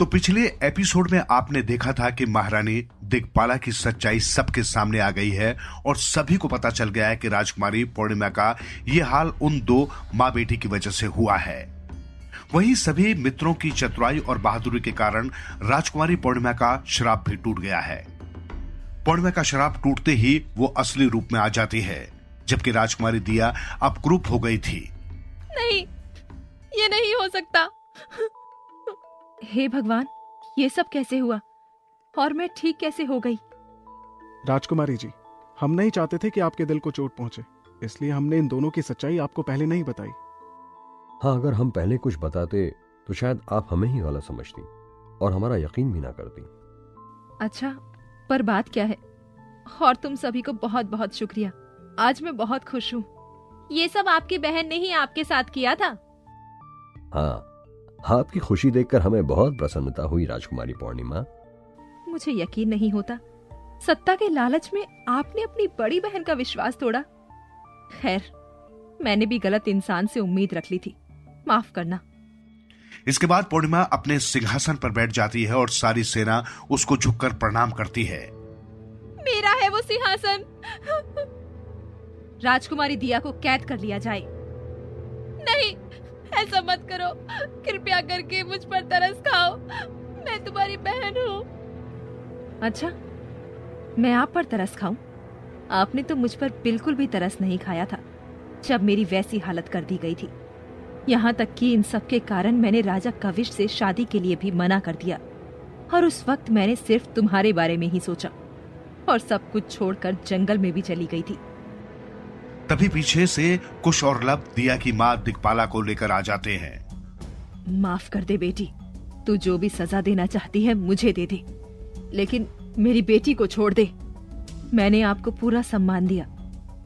तो पिछले एपिसोड में आपने देखा था कि महारानी दिग्पाला की सच्चाई सबके सामने आ गई है और सभी को पता चल गया है कि राजकुमारी पूर्णिमा का ये हाल उन दो माँ बेटी की वजह से हुआ है। वहीं सभी मित्रों की चतुराई और बहादुरी के कारण राजकुमारी पूर्णिमा का श्राप भी टूट गया है। पूर्णिमा का श्राप टूटते ही वो असली रूप में आ जाती है, जबकि राजकुमारी दिया अब क्रूप हो गई थी। नहीं, ये नहीं हो सकता। हे भगवान, ये सब कैसे हुआ और मैं ठीक कैसे हो गई? राजकुमारी जी, हम नहीं चाहते थे कि आपके दिल को चोट पहुंचे, इसलिए हमने इन दोनों की सच्चाई आपको पहले नहीं बताई। हाँ, अगर हम पहले कुछ बताते तो शायद आप हमें ही गलत समझती और हमारा यकीन भी ना करती। अच्छा, पर बात क्या है? और तुम सभी को बहुत बहुत शुक्रिया। आज मैं बहुत खुश हूँ। ये सब आपकी बहन ने ही आपके साथ किया था। हाँ, आपकी खुशी देखकर हमें बहुत प्रसन्नता हुई राजकुमारी पूर्णिमा। मुझे यकीन नहीं होता, सत्ता के लालच में आपने अपनी बड़ी बहन का विश्वास तोड़ा। खैर, मैंने भी गलत इंसान से उम्मीद रख ली थी, माफ करना। इसके बाद पूर्णिमा अपने सिंहासन पर बैठ जाती है और सारी सेना उसको झुककर प्रणाम करती है। मेरा है वो सिंहासन। राजकुमारी दिया को कैद कर लिया जाए। नहीं, ऐसा मत करो। कृपया करके मुझ पर तरस खाओ। मैं तुम्हारी बहन हूँ। अच्छा, मैं आप पर तरस खाऊं? आपने तो मुझ पर बिल्कुल भी तरस नहीं खाया था जब मेरी वैसी हालत कर दी गई थी। यहाँ तक कि इन सब के कारण मैंने राजा कविश से शादी के लिए भी मना कर दिया और उस वक्त मैंने सिर्फ तुम्हारे बारे में ही सोचा और सब कुछ छोड़कर जंगल में भी चली गई थी। तभी पीछे से कुश और लब दिया की माँ दिग्पाला को लेकर आ जाते हैं। माफ कर दे बेटी, तू जो भी सजा देना चाहती है मुझे दे दे, लेकिन मेरी बेटी को छोड़ दे। मैंने आपको पूरा सम्मान दिया,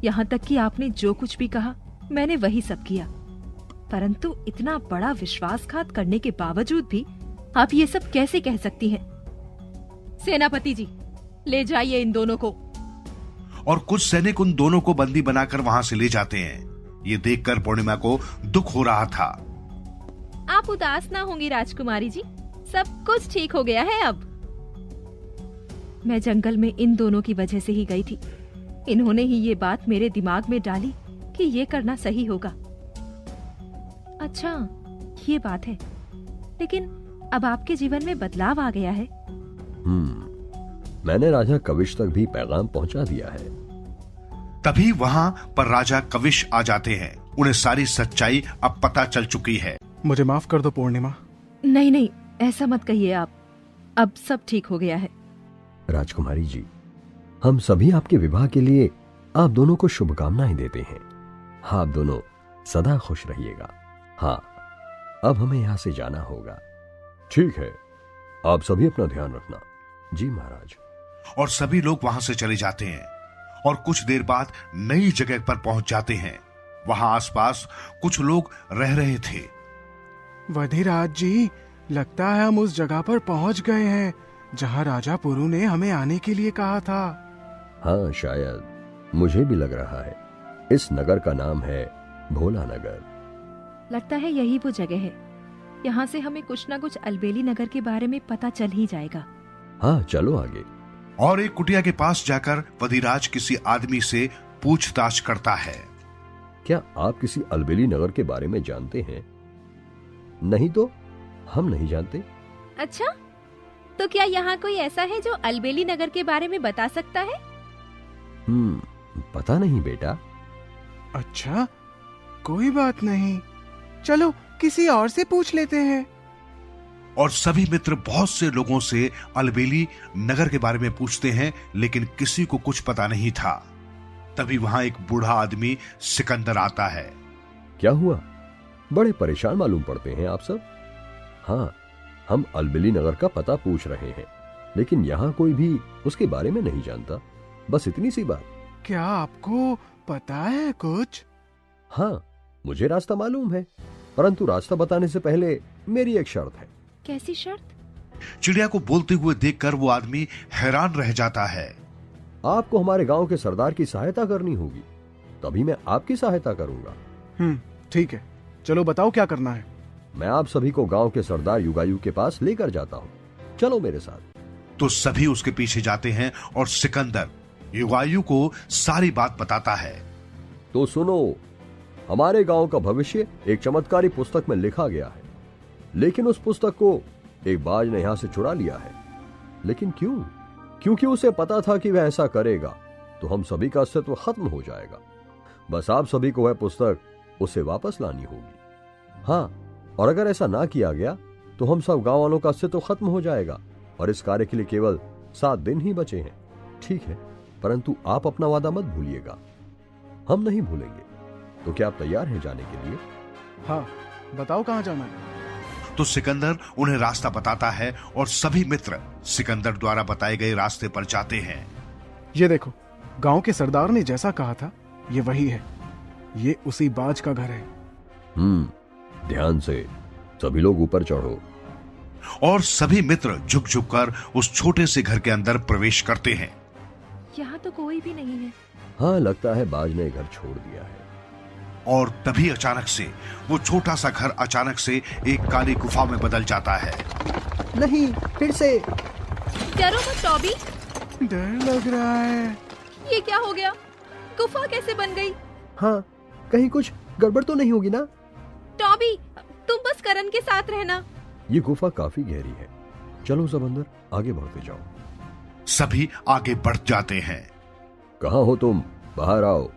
यहाँ तक कि आपने जो कुछ भी कहा मैंने वही सब किया, परंतु इतना बड़ा विश्वासघात करने के बावजूद भी आप ये सब कैसे कह सकती हैं? सेनापति जी, ले जाइए इन दोनों को। और कुछ सैनिक उन दोनों को बंदी बनाकर वहां से ले जाते हैं। ये देखकर पूर्णिमा को दुख हो रहा था। आप उदास ना होंगी राजकुमारी जी, सब कुछ ठीक हो गया है अब। मैं जंगल में इन दोनों की वजह से ही गई थी। इन्होंने ही ये बात मेरे दिमाग में डाली कि ये करना सही होगा। अच्छा, ये बात है, लेकिन अब आपके जीवन में बदलाव आ गया है। मैंने राजा कविश तक भी पैगाम पहुंचा दिया है। तभी वहां पर राजा कविश आ जाते हैं। उन्हें सारी सच्चाई अब पता चल चुकी है। मुझे माफ कर दो पूर्णिमा। नहीं नहीं, ऐसा मत कहिए आप, अब सब ठीक हो गया है। राजकुमारी जी, हम सभी आपके विवाह के लिए आप दोनों को शुभकामनाएं देते हैं। आप दोनों सदा खुश रहिएगा। हाँ, अब हमें यहाँ से जाना होगा। ठीक है, आप सभी अपना ध्यान रखना। जी महाराज। और सभी लोग वहां से चले जाते हैं और कुछ देर बाद नई जगह पर पहुंच जाते हैं। वहां आसपास कुछ लोग रह रहे थे। वधिराज जी, लगता है हम उस जगह पर पहुंच गए हैं जहां राजा पुरु ने हमें आने के लिए कहा था। हाँ, शायद मुझे भी लग रहा है। इस नगर का नाम है भोला नगर। लगता है यही वो जगह है। यहाँ से हमें कुछ ना कुछ अलबेली नगर के बारे में पता चल ही जाएगा। हाँ, चलो आगे। और एक कुटिया के पास जाकर वधिराज किसी आदमी से पूछताछ करता है। क्या आप किसी अलबेली नगर के बारे में जानते हैं? नहीं तो हम नहीं जानते। अच्छा, तो क्या यहाँ कोई ऐसा है जो अलबेली नगर के बारे में बता सकता है? पता नहीं बेटा। अच्छा, कोई बात नहीं, चलो किसी और से पूछ लेते हैं। और सभी मित्र बहुत से लोगों से अलबेली नगर के बारे में पूछते हैं, लेकिन किसी को कुछ पता नहीं था। तभी वहां एक बूढ़ा आदमी सिकंदर आता है। क्या हुआ? बड़े परेशान मालूम पड़ते हैं आप सब। हाँ, हम अलबेली नगर का पता पूछ रहे हैं, लेकिन यहाँ कोई भी उसके बारे में नहीं जानता। बस इतनी सी बात। क्या आपको पता है कुछ? हाँ, मुझे रास्ता मालूम है, परंतु रास्ता बताने से पहले मेरी एक शर्त है। कैसी शर्त? चिड़िया को बोलते हुए देखकर वो आदमी हैरान रह जाता है। आपको हमारे गांव के सरदार की सहायता करनी होगी, तभी मैं आपकी सहायता करूंगा। ठीक है, चलो बताओ क्या करना है। मैं आप सभी को गांव के सरदार युगायु के पास लेकर जाता हूं। चलो मेरे साथ। तो सभी उसके पीछे जाते हैं और सिकंदर युगायु को सारी बात बताता है। तो सुनो, हमारे गांव का भविष्य एक चमत्कारी पुस्तक में लिखा गया है, लेकिन उस पुस्तक को एक बाज ने यहां से चुरा लिया है। लेकिन क्यों? क्योंकि उसे पता था कि वह ऐसा करेगा तो हम सभी का अस्तित्व खत्म हो जाएगा। बस आप सभी को वह पुस्तक उसे वापस लानी होगी। हाँ, और अगर ऐसा ना किया गया तो हम सब गांव वालों का अस्तित्व खत्म हो जाएगा और इस कार्य के लिए केवल 7 दिन ही बचे हैं। ठीक है, परंतु आप अपना वादा मत भूलिएगा। हम नहीं भूलेंगे। तो क्या आप तैयार हैं जाने के लिए? हाँ, बताओ कहाँ जाना है। तो सिकंदर उन्हें रास्ता बताता है और सभी मित्र सिकंदर द्वारा बताए गए रास्ते पर जाते हैं। ये देखो, गांव के सरदार ने जैसा कहा था ये वही है। ये उसी बाज का घर है। ध्यान से, सभी लोग ऊपर चढ़ो। और सभी मित्र झुक झुक कर उस छोटे से घर के अंदर प्रवेश करते हैं। यहाँ तो कोई भी नहीं है। हाँ, लगता है बाज ने घर छोड़ दिया है। और तभी अचानक से वो छोटा सा घर अचानक से एक काली गुफा में बदल जाता है। नहीं, फिर से। डरो मत टॉबी। डर लग रहा है। ये क्या हो गया? गुफा कैसे बन गई? हाँ, कहीं कुछ गड़बड़ तो नहीं होगी ना? टॉबी, तुम बस करण के साथ रहना। ये गुफा काफी गहरी है। चलो सब अंदर आगे बढ़ते जाओ। सभी आगे बढ़ जाते हैं। कहाँ हो तुम? बाहर आओ।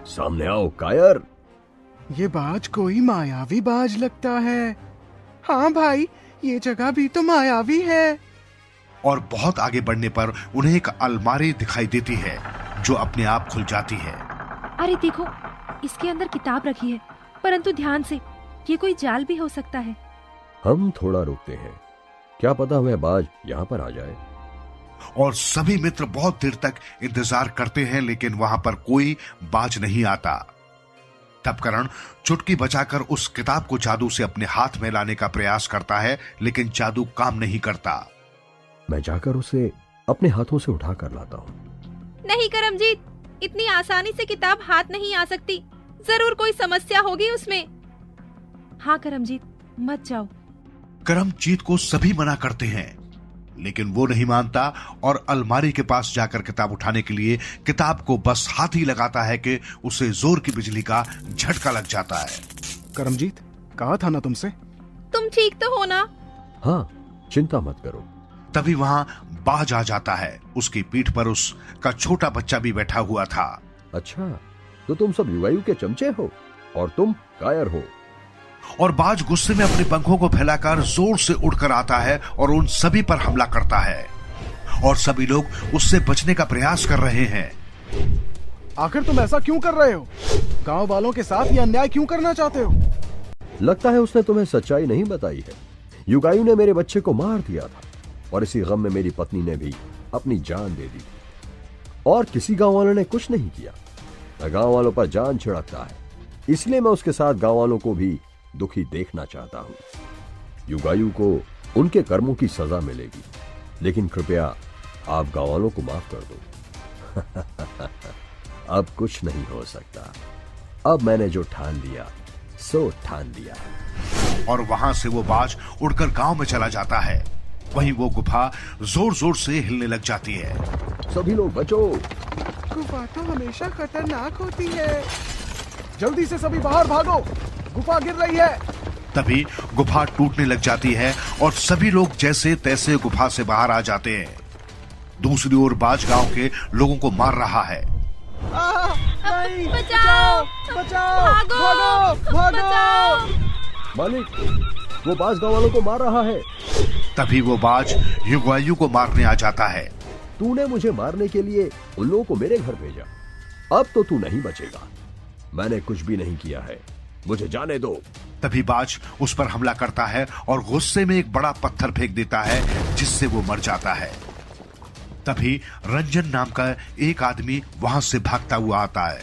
सामने आओ कायर। ये बाज कोई मायावी बाज लगता है। हाँ भाई, ये जगह भी तो मायावी है। और बहुत आगे बढ़ने पर उन्हें एक अलमारी दिखाई देती है जो अपने आप खुल जाती है। अरे देखो, इसके अंदर किताब रखी है, परंतु ध्यान से, ये कोई जाल भी हो सकता है। हम थोड़ा रुकते हैं, क्या पता वह बाज यहाँ पर आ जाए। और सभी मित्र बहुत देर तक इंतजार करते हैं, लेकिन वहां पर कोई बाज नहीं आता। तब करण चुटकी बजाकर उस किताब को जादू से अपने हाथ में लाने का प्रयास करता है, लेकिन जादू काम नहीं करता। मैं जाकर उसे अपने हाथों से उठा कर लाता हूँ। नहीं करमजीत, इतनी आसानी से किताब हाथ नहीं आ सकती। जरूर कोई समस्या होगी उसमें। हाँ करमजीत, मत जाओ। करमजीत को सभी मना करते हैं, लेकिन वो नहीं मानता और अलमारी के पास जाकर किताब उठाने के लिए किताब को बस हाथ ही लगाता है कि उसे जोर की बिजली का झटका लग जाता है। करमजीत, कहा था ना तुमसे। तुम ठीक तो हो ना? हाँ, चिंता मत करो। तभी वहां बाज आ जाता है। उसकी पीठ पर उसका छोटा बच्चा भी बैठा हुआ था। अच्छा, तो तुम सब युगायु के चमचे हो और तुम कायर हो। और बाज गुस्से में अपने पंखों को फैलाकर जोर से उड़कर आता है और उन सभी पर हमला करता है। और सभी लोग उससे बचने का प्रयास कर रहे हैं। आखिर तुम ऐसा क्यों कर रहे हो? गांव वालों के साथ ये अन्याय क्यों करना चाहते हो? लगता है उसने तुम्हें सच्चाई नहीं बताई है। युगायु ने मेरे बच्चे को मार दिया था और इसी गम में मेरी पत्नी ने भी अपनी जान दे दी। और किसी गांव वालों ने कुछ नहीं किया। मैं गांव वालों पर जान छिड़कता है, इसलिए मैं उसके साथ गांव वालों को भी दुखी देखना चाहता हूं। युगायु को उनके कर्मों की सजा मिलेगी, लेकिन कृपया आप गांव वालों को माफ कर दो। अब कुछ नहीं हो सकता। अब मैंने जो ठान लिया सो ठान लिया। और वहां से वो बाज उड़कर गांव में चला जाता है। वहीं वो गुफा जोर जोर से हिलने लग जाती है। सभी लोग बचो। गुफा तो हमेशा खतरनाक होती है। जल्दी से सभी बाहर भागो, गुफा गिर रही है। तभी गुफा टूटने लग जाती है और सभी लोग जैसे तैसे गुफा से बाहर आ जाते हैं। दूसरी ओर बाज गांव के लोगों को मार रहा है। नहीं, बचाओ! बचाओ, भागो! भागो, भागो। बचाओ! मालिक, वो बाज गांव वालों को मार रहा है। तभी वो बाज युगायु को मारने आ जाता है। तूने मुझे मारने के लिए उन लोगों को मेरे घर भेजा। अब तो तू नहीं बचेगा। मैंने कुछ भी नहीं किया है, मुझे जाने दो। तभी बाज उस पर हमला करता है और गुस्से में एक बड़ा पत्थर फेंक देता है, जिससे वो मर जाता है। तभी रंजन नाम का एक आदमी वहां से भागता हुआ आता है।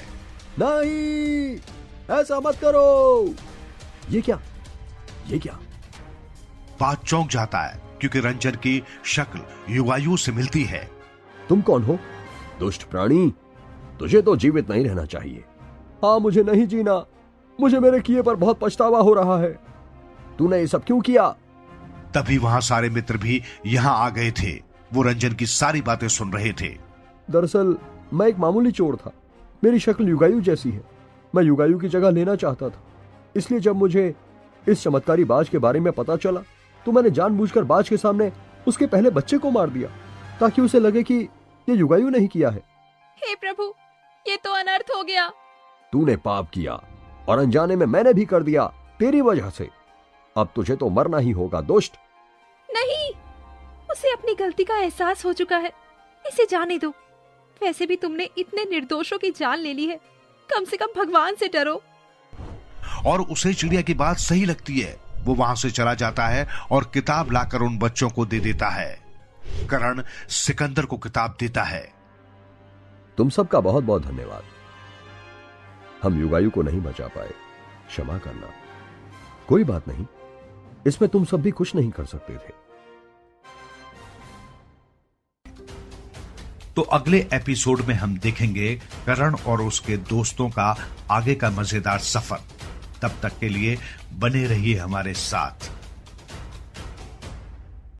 नहीं, ऐसा मत करो। ये क्या? ये क्या? बाज चौंक जाता है क्योंकि रंजन की शक्ल युगायु से मिलती है। तुम कौन हो? दुष्ट प्राणी, तुझे तो जीवित नहीं रहना चाहिए। हाँ, मुझे नहीं जीना। मुझे मेरे किए पर बहुत पछतावा हो रहा है। तूने ये सब क्यों किया? तभी वहां सारे मित्र भी यहाँ आ गए थे। वो रंजन की सारी बातें सुन रहे थे। दरअसल मैं एक मामूली चोर था। मेरी शक्ल युगायु जैसी है। मैं युगायु की जगह लेना चाहता था। इसलिए जब मुझे इस चमत्कारी बाज के बारे में पता चला तो मैंने जानबूझकर बाज के सामने उसके पहले बच्चे को मार दिया, ताकि उसे लगे कि ये युगायु नहीं किया है। हे प्रभु, ये तो अनर्थ हो गया। तूने पाप किया और अनजाने में मैंने भी कर दिया, तेरी वजह से। अब तुझे तो मरना ही होगा दुष्ट। नहीं, उसे अपनी गलती का एहसास हो चुका है, इसे जाने दो। वैसे भी तुमने इतने निर्दोषों की जान ले ली है, कम से कम भगवान से डरो। और उसे चिड़िया की बात सही लगती है। वो वहां से चला जाता है और किताब लाकर उन बच्चों को दे देता है। करण सिकंदर को किताब देता है। तुम सबका बहुत बहुत धन्यवाद। हम युगायु को नहीं बचा पाए, क्षमा करना। कोई बात नहीं, इसमें तुम सब भी कुछ नहीं कर सकते थे। तो अगले एपिसोड में हम देखेंगे करण और उसके दोस्तों का आगे का मजेदार सफर। तब तक के लिए बने रहिए हमारे साथ।